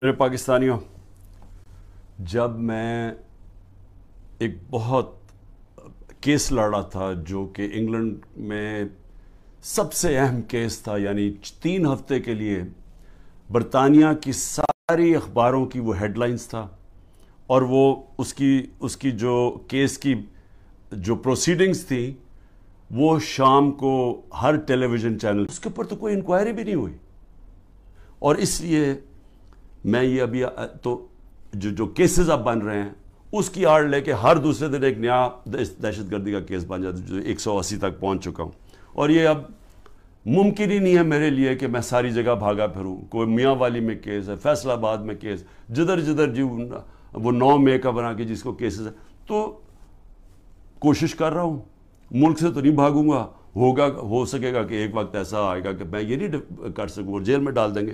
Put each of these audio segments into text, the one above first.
میرے پاکستانیوں، جب میں ایک بہت کیس لڑ رہا تھا جو کہ انگلینڈ میں سب سے اہم کیس تھا، یعنی 3 ہفتے کے لیے برطانیہ کی ساری اخباروں کی وہ ہیڈ لائنز تھا، اور وہ اس کی جو کیس کی جو پروسیڈنگز تھی وہ شام کو ہر ٹیلی ویژن چینل اس کے اوپر تو کوئی انکوائری بھی نہیں ہوئی. اور اس لیے میں یہ ابھی تو جو کیسز اب بن رہے ہیں اس کی آڑ لے کے ہر دوسرے دن ایک نیا دہشت گردی کا کیس بن جاتا ہے جو 180 تک پہنچ چکا ہوں. اور یہ اب ممکن ہی نہیں ہے میرے لیے کہ میں ساری جگہ بھاگا پھروں. کوئی میاں والی میں کیس ہے، فیصل آباد میں کیس، جدھر جی وہ 9 مئی کا بنا کے جس کو کیسز ہے. تو کوشش کر رہا ہوں، ملک سے تو نہیں بھاگوں گا. ہو سکے گا کہ ایک وقت ایسا آئے گا کہ میں یہ نہیں کر سکوں، جیل میں ڈال دیں گے،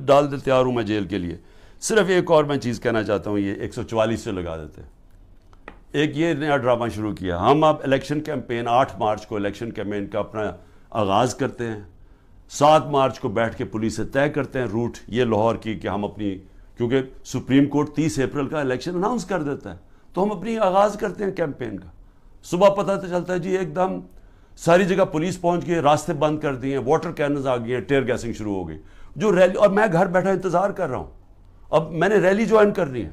ڈال دے، تیار ہوں میں جیل کے لیے. صرف ایک اور میں چیز کہنا چاہتا ہوں، یہ 144 سے لگا دیتے. ایک یہ نیا ڈرامہ شروع کیا. ہم اب الیکشن کیمپین 8 مارچ کو الیکشن کیمپین کا اپنا آغاز کرتے ہیں. 7 مارچ کو بیٹھ کے پولیس سے طے کرتے ہیں روٹ یہ لاہور کی کہ ہم اپنی، کیونکہ سپریم کورٹ 30 اپریل کا الیکشن اناؤنس کر دیتا ہے، تو ہم اپنی آغاز کرتے ہیں کیمپین کا. صبح پتہ تو چلتا ہے جی ایک دم ساری جگہ پولیس پہنچ گئی، راستے بند کر دیے، واٹر کیننز آ گئی ہیں، ٹیئر گیسنگ شروع ہو گئی جو ریلی. اور میں گھر بیٹھا انتظار کر رہا ہوں، اب میں نے ریلی جوائن کرنی ہے.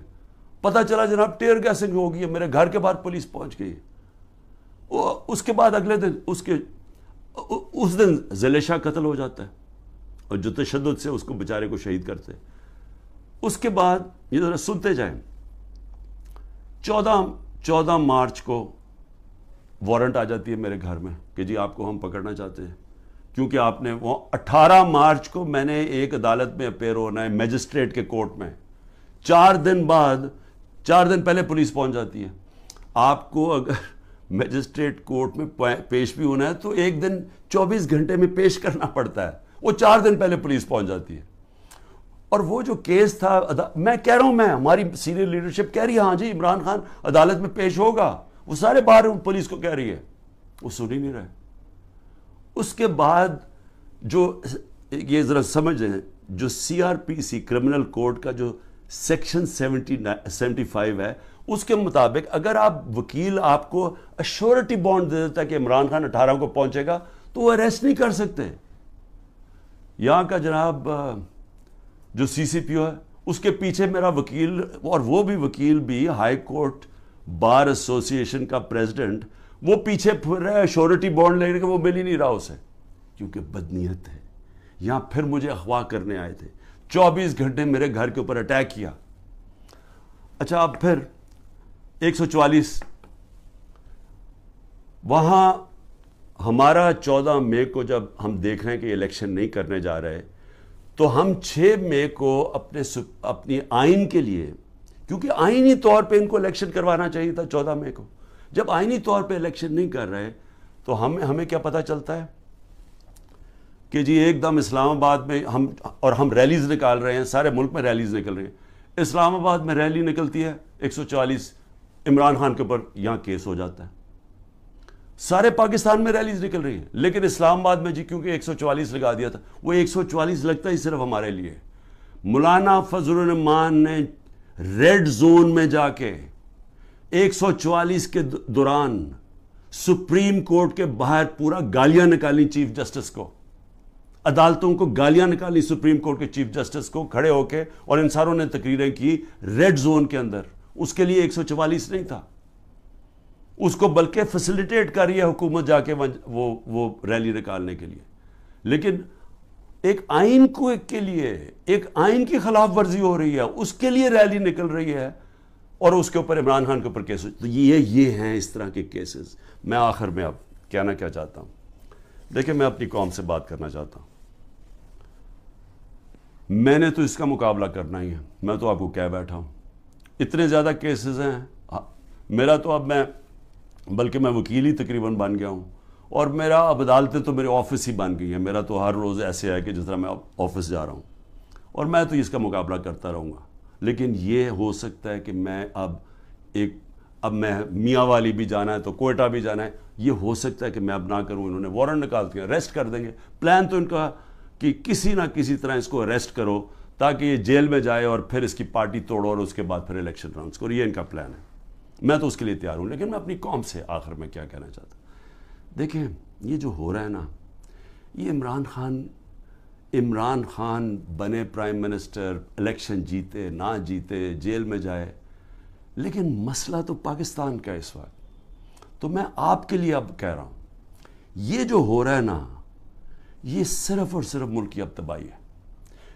پتہ چلا جناب ٹیئر گیسنگ ہو گئی ہے، میرے گھر کے باہر پولیس پہنچ گئی ہے. اس کے بعد اگلے دن اس دن ذیل شاہ قتل ہو جاتا ہے، اور جو تشدد سے اس کو بیچارے کو شہید کرتے. اس کے بعد یہ ذرا سنتے جائیں. 14 مارچ کو وارنٹ آ جاتی ہے میرے گھر میں کہ جی آپ کو ہم پکڑنا چاہتے ہیں، کیونکہ آپ نے 18 مارچ کو میں نے ایک عدالت میں اپیئر ہونا ہے، میجسٹریٹ کے کورٹ میں. 4 دن پہلے پولیس پہنچ جاتی ہے. آپ کو اگر میجسٹریٹ کورٹ میں پیش بھی ہونا ہے تو ایک دن 24 گھنٹے میں پیش کرنا پڑتا ہے. وہ 4 دن پہلے پولیس پہنچ جاتی ہے. اور وہ جو کیس تھا، میں کہہ رہا ہوں، ہماری سینئر لیڈرشپ کہہ رہی ہے ہاں جی عمران خان عدالت میں پیش ہوگا، وہ سارے باہر پولیس کو کہہ رہی ہے، وہ سن ہی نہیں رہے. اس کے بعد جو یہ ذرا سمجھیں، جو CRPC کرمنل کوڈ کا جو سیکشن 75 ہے، اس کے مطابق اگر وکیل آپ کو ایشورٹی بانڈ دے دیتا ہے کہ عمران خان 18 کو پہنچے گا تو وہ اریسٹ نہیں کر سکتے. یہاں کا جناب جو CCPO ہے اس کے پیچھے میرا وکیل، اور وہ بھی وکیل بھی ہائی کورٹ بار ایسوسی ایشن کا پریزیڈنٹ، وہ پیچھے پھر رہا ہے ایشورٹی بانڈ لینے کے، وہ مل ہی نہیں رہا اسے، کیونکہ بدنیت ہے. یہاں پھر مجھے اغوا کرنے آئے تھے، 24 گھنٹے میرے گھر کے اوپر اٹیک کیا. اچھا اب پھر 144 وہاں ہمارا 14 مئی کو جب ہم دیکھ رہے ہیں کہ الیکشن نہیں کرنے جا رہے، تو ہم 6 مئی کو اپنی آئین کے لیے، کیونکہ آئینی طور پہ ان کو الیکشن کروانا چاہیے تھا 14 مئی کو، جب آئینی طور پہ الیکشن نہیں کر رہے تو ہمیں کیا پتہ چلتا ہے کہ جی ایک دم اسلام آباد میں ہم ریلیز نکال رہے ہیں، سارے ملک میں ریلیز نکل رہے ہیں. اسلام آباد میں ریلی نکلتی ہے 144 عمران خان کے اوپر، یہاں کیس ہو جاتا ہے. سارے پاکستان میں ریلیز نکل رہی ہیں، لیکن اسلام آباد میں جی کیونکہ 144 لگا دیا تھا، وہ 144 لگتا ہی صرف ہمارے لیے. مولانا فضل الرحمان نے ریڈ زون میں جا کے 144 کے دوران سپریم کورٹ کے باہر پورا گالیاں نکالی چیف جسٹس کو، عدالتوں کو گالیاں نکالی سپریم کورٹ کے چیف جسٹس کو کھڑے ہو کے، اور ان ساروں نے تقریریں کی ریڈ زون کے اندر. اس کے لیے 144 نہیں تھا، اس کو بلکہ فیسیلیٹیٹ کر رہی ہے حکومت جا کے وہ ریلی نکالنے کے لیے. لیکن ایک آئین کے لیے، ایک آئین کی خلاف ورزی ہو رہی ہے، اس کے لیے ریلی نکل رہی ہے، اور اس کے اوپر عمران خان کے اوپر کیس. تو یہ ہیں اس طرح کے کیسز. میں آخر میں اب کہنا کیا چاہتا ہوں، دیکھیں میں اپنی قوم سے بات کرنا چاہتا ہوں. میں نے تو اس کا مقابلہ کرنا ہی ہے، میں تو آپ کو کہہ بیٹھا ہوں. اتنے زیادہ کیسز ہیں میرا تو اب بلکہ میں وکیل ہی تقریباً بن گیا ہوں، اور میرا اب عدالتیں تو میرے آفس ہی بن گئی ہیں. میرا تو ہر روز ایسے ہے کہ جس طرح میں آفس جا رہا ہوں، اور میں تو اس کا مقابلہ کرتا رہوں گا. لیکن یہ ہو سکتا ہے کہ میں اب میں میاں والی بھی جانا ہے تو کوئٹہ بھی جانا ہے، یہ ہو سکتا ہے کہ میں اب نہ کروں. انہوں نے وارنٹ نکال دیا، اریسٹ کر دیں گے. پلان تو ان کا کہ کسی نہ کسی طرح اس کو اریسٹ کرو تاکہ یہ جیل میں جائے اور پھر اس کی پارٹی توڑو اور اس کے بعد پھر الیکشن رنس کرو. یہ ان کا پلان ہے. میں تو اس کے لیے تیار ہوں. لیکن میں اپنی قوم سے آخر میں کیا کہنا چاہتا ہوں, دیکھیں یہ جو ہو رہا ہے نا, یہ عمران خان بنے پرائم منسٹر, الیکشن جیتے نہ جیتے, جیل میں جائے, لیکن مسئلہ تو پاکستان کا اس وقت. تو میں آپ کے لیے اب کہہ رہا ہوں, یہ جو ہو رہا ہے نا, یہ صرف اور صرف ملک کی اب تباہی ہے.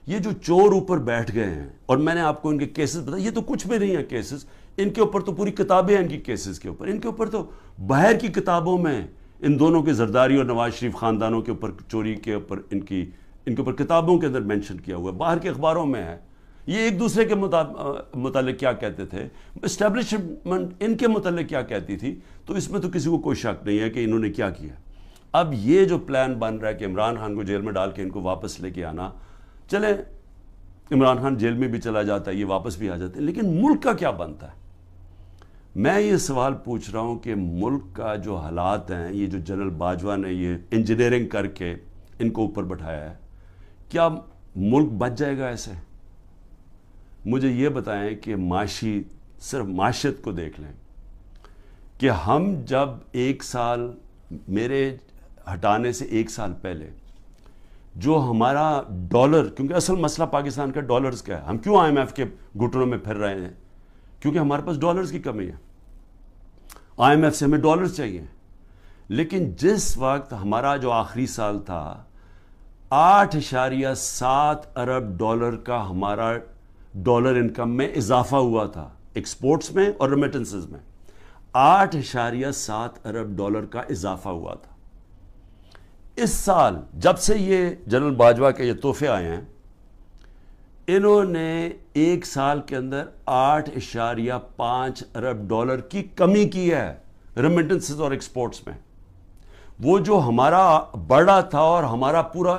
یہ جو چور اوپر بیٹھ گئے ہیں, اور میں نے آپ کو ان کے کیسز بتایا, یہ تو کچھ بھی نہیں ہے کیسز, ان کے اوپر تو پوری کتابیں ہیں ان کی کیسز کے اوپر. ان کے اوپر تو باہر کی کتابوں میں ان دونوں کے زرداری اور نواز شریف خاندانوں کے اوپر چوری کے اوپر ان کے اوپر کتابوں کے اندر مینشن کیا ہوا ہے, باہر کے اخباروں میں ہے. یہ ایک دوسرے کے متعلق کیا کہتے تھے, اسٹیبلشمنٹ ان کے متعلق کیا کہتی تھی, تو اس میں تو کسی کو کوئی شک نہیں ہے کہ انہوں نے کیا کیا. اب یہ جو پلان بن رہا ہے کہ عمران خان کو جیل میں ڈال کے ان کو واپس لے کے آنا, چلے عمران خان جیل میں بھی چلا جاتا ہے, یہ واپس بھی آ جاتے ہیں, لیکن ملک کا کیا بنتا ہے؟ میں یہ سوال پوچھ رہا ہوں کہ ملک کا جو حالات ہیں, یہ جو جنرل باجوہ نے یہ انجینئرنگ کر کے ان کو اوپر بٹھایا ہے, کیا ملک بچ جائے گا ایسے؟ مجھے یہ بتائیں کہ صرف معاشیت کو دیکھ لیں کہ ہم جب ایک سال, میرے ہٹانے سے ایک سال پہلے, جو ہمارا ڈالر, کیونکہ اصل مسئلہ پاکستان کا ڈالرز کا ہے, ہم کیوں IMF کے گھٹنوں میں پھر رہے ہیں؟ کیونکہ ہمارے پاس ڈالرز کی کمی ہے. IMF سے ہمیں ڈالرز چاہیے. لیکن جس وقت ہمارا جو آخری سال تھا, 8.7 ارب ڈالر کا ہمارا ڈالر انکم میں اضافہ ہوا تھا, ایکسپورٹس میں اور ریمیٹنسز میں 8.7 ارب ڈالر کا اضافہ ہوا تھا. اس سال جب سے یہ جنرل باجوہ کے یہ تحفے آئے ہیں, انہوں نے ایک سال کے اندر 8.5 ارب ڈالر کی کمی کی ہے ریمیٹنسز اور ایکسپورٹس میں. وہ جو ہمارا بڑھا تھا اور ہمارا پورا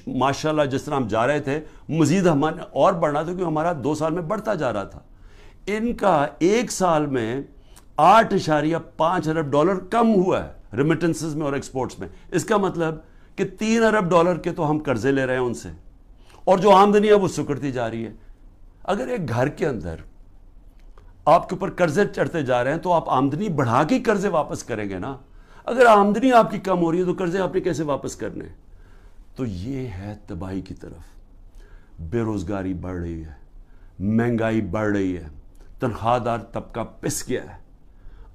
ماشاءاللہ جس طرح ہم جا رہے تھے, مزید ہمارا اور بڑھنا تھا, کیونکہ ہمارا 2 سال میں بڑھتا جا رہا تھا. ان کا ایک سال میں 8.5 ارب ڈالر کم ہوا ہے ریمیٹنسز میں اور ایکسپورٹس میں. اس کا مطلب کہ 3 ارب ڈالر کے تو ہم قرضے لے رہے ہیں ان سے, اور جو آمدنی ہے وہ سکڑتی جا رہی ہے. اگر ایک گھر کے اندر آپ کے اوپر قرضے چڑھتے جا رہے ہیں تو آپ آمدنی بڑھا کے قرضے واپس کریں گے نا. اگر آمدنی آپ کی کم ہو رہی ہے تو قرضے آپ نے کیسے واپس کرنے؟ تو یہ ہے تباہی کی طرف. بے روزگاری بڑھ رہی ہے, مہنگائی بڑھ رہی ہے, تنخواہ دار طبقہ پس گیا ہے,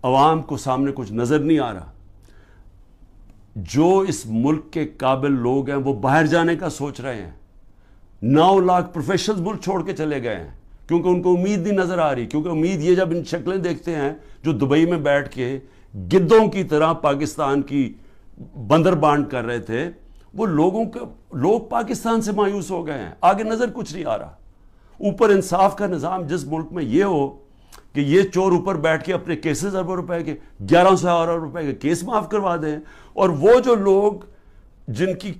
عوام کو سامنے کچھ نظر نہیں آ رہا. جو اس ملک کے قابل لوگ ہیں وہ باہر جانے کا سوچ رہے ہیں. 9 لاکھ پروفیشنلز ملک چھوڑ کے چلے گئے ہیں کیونکہ ان کو امید نہیں نظر آ رہی. کیونکہ امید یہ, جب ان شکلیں دیکھتے ہیں جو دبئی میں بیٹھ کے گدوں کی طرح پاکستان کی بندر بانٹ کر رہے تھے, وہ لوگ پاکستان سے مایوس ہو گئے ہیں. آگے نظر کچھ نہیں آ رہا. اوپر انصاف کا نظام جس ملک میں یہ ہو کہ یہ چور اوپر بیٹھ کے اپنے کیسز اربوں روپے کے 1100 ارب روپے کے کیس معاف کروا دیں, اور وہ جو لوگ جن کی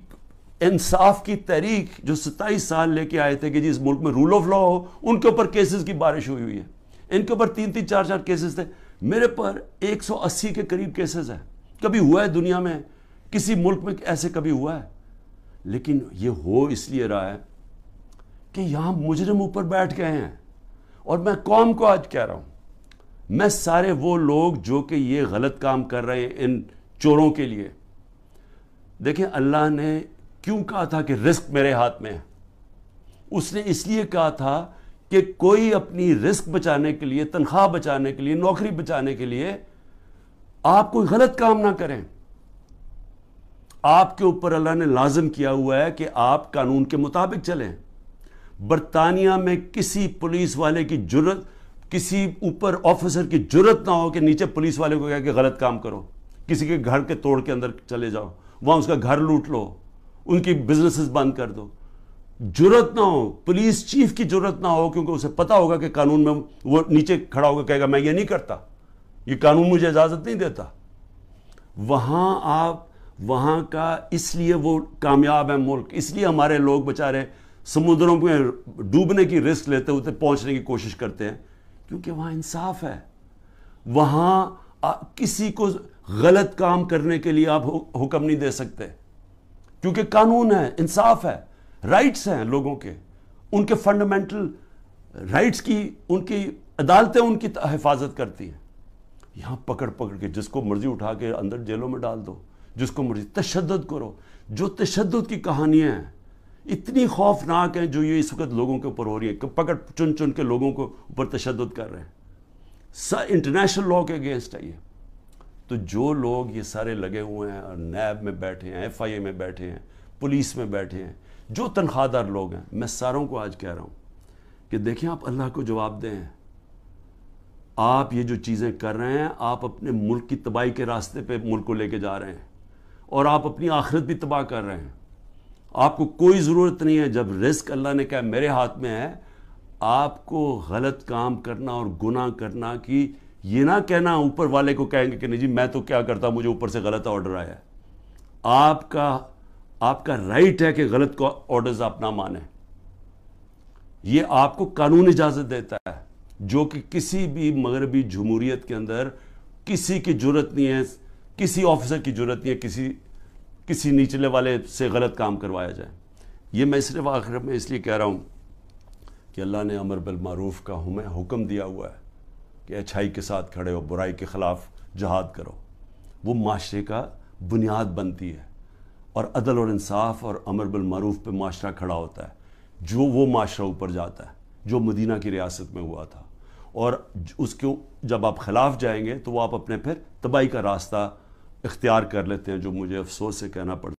انصاف کی تحریک جو 27 سال لے کے آئے تھے کہ جی اس ملک میں رول آف لا ہو, ان کے اوپر کیسز کی بارش ہوئی ہے. ان کے اوپر 3-3 4-4 کیسز تھے. میرے پر 180 کے قریب کیسز ہیں. کبھی ہوا ہے دنیا میں کسی ملک میں ایسے کبھی ہوا ہے؟ لیکن یہ ہو اس لیے رہا ہے کہ یہاں مجرم اوپر بیٹھ گئے ہیں. اور میں قوم کو آج کہہ رہا ہوں, میں سارے وہ لوگ جو کہ یہ غلط کام کر رہے ہیں ان چوروں کے لیے, دیکھیں اللہ نے کیوں کہا تھا کہ رزق میرے ہاتھ میں ہے؟ اس نے اس لیے کہا تھا کہ کوئی اپنی رزق بچانے کے لیے, تنخواہ بچانے کے لیے, نوکری بچانے کے لیے آپ کوئی غلط کام نہ کریں. آپ کے اوپر اللہ نے لازم کیا ہوا ہے کہ آپ قانون کے مطابق چلیں. برطانیہ میں کسی پولیس والے کی جرت, کسی اوپر آفیسر کی جرت نہ ہو کہ نیچے پولیس والے کو کہا کہ غلط کام کرو. کسی کے گھر کے توڑ کے اندر چلے جاؤ, وہاں اس کا گھر لوٹ لو, ان کی بزنسز بند کر دو. جرت نہ ہو, پولیس چیف کی جرت نہ ہو, کیونکہ اسے پتا ہوگا کہ قانون میں وہ نیچے کھڑا ہوگا کہے گا میں یہ نہیں کرتا, یہ قانون مجھے اجازت نہیں دیتا. وہاں کا اس لیے وہ کامیاب ہے ملک, اس لیے ہمارے لوگ بچارے سمندروں میں ڈوبنے کی رسک لیتے ہوتے پہنچنے کی کوشش کرتے ہیں, کیونکہ وہاں انصاف ہے. وہاں کسی کو غلط کام کرنے کے لیے آپ حکم نہیں دے سکتے, کیونکہ قانون ہے, انصاف ہے, رائٹس ہیں لوگوں کے. ان کے فنڈامنٹل رائٹس کی ان کی عدالتیں ان کی حفاظت کرتی ہیں. یہاں پکڑ کے جس کو مرضی اٹھا کے اندر جیلوں میں ڈال دو، جس کو مرضی تشدد کرو. جو تشدد کی کہانیاں ہیں اتنی خوفناک ہیں جو یہ اس وقت لوگوں کے اوپر ہو رہی ہیں کہ پکڑ چن کے لوگوں کو اوپر تشدد کر رہے ہیں، انٹرنیشنل لاء کے اگینسٹ ہے یہ. تو جو لوگ یہ سارے لگے ہوئے ہیں اور نیب میں بیٹھے ہیں، ایف آئی اے میں بیٹھے ہیں، پولیس میں بیٹھے ہیں، جو تنخواہ دار لوگ ہیں، میں ساروں کو آج کہہ رہا ہوں کہ دیکھیں آپ اللہ کو جواب دیں. آپ یہ جو چیزیں کر رہے ہیں آپ اپنے ملک کی تباہی کے راستے پہ ملک کو لے کے جا رہے ہیں اور آپ اپنی آخرت بھی تباہ کر رہے ہیں. آپ کو کوئی ضرورت نہیں ہے، جب رزق اللہ نے کہا میرے ہاتھ میں ہے، آپ کو غلط کام کرنا اور گناہ کرنا کی یہ نہ کہنا اوپر والے کو کہیں گے کہ نہیں جی میں تو کیا کرتا، مجھے اوپر سے غلط آرڈر آیا ہے. آپ کا رائٹ ہے کہ غلط کو آرڈرز آپ نہ مانیں. یہ آپ کو قانون اجازت دیتا ہے جو کہ کسی بھی مغربی جمہوریت کے اندر کسی کی جرت نہیں ہے، کسی آفیسر کی جرت نہیں ہے کسی نیچلے والے سے غلط کام کروایا جائے. یہ میں صرف آخر میں اس لیے کہہ رہا ہوں کہ اللہ نے امر بالمعروف کا ہمیں حکم دیا ہوا ہے کہ اچھائی کے ساتھ کھڑے ہو، برائی کے خلاف جہاد کرو. وہ معاشرے کا بنیاد بنتی ہے اور عدل اور انصاف اور امر بالمعروف پہ معاشرہ کھڑا ہوتا ہے. جو وہ معاشرہ اوپر جاتا ہے جو مدینہ کی ریاست میں ہوا تھا، اور اس کو جب آپ خلاف جائیں گے تو وہ آپ اپنے پھر تباہی کا راستہ اختیار کر لیتے ہیں، جو مجھے افسوس سے کہنا پڑتا ہے.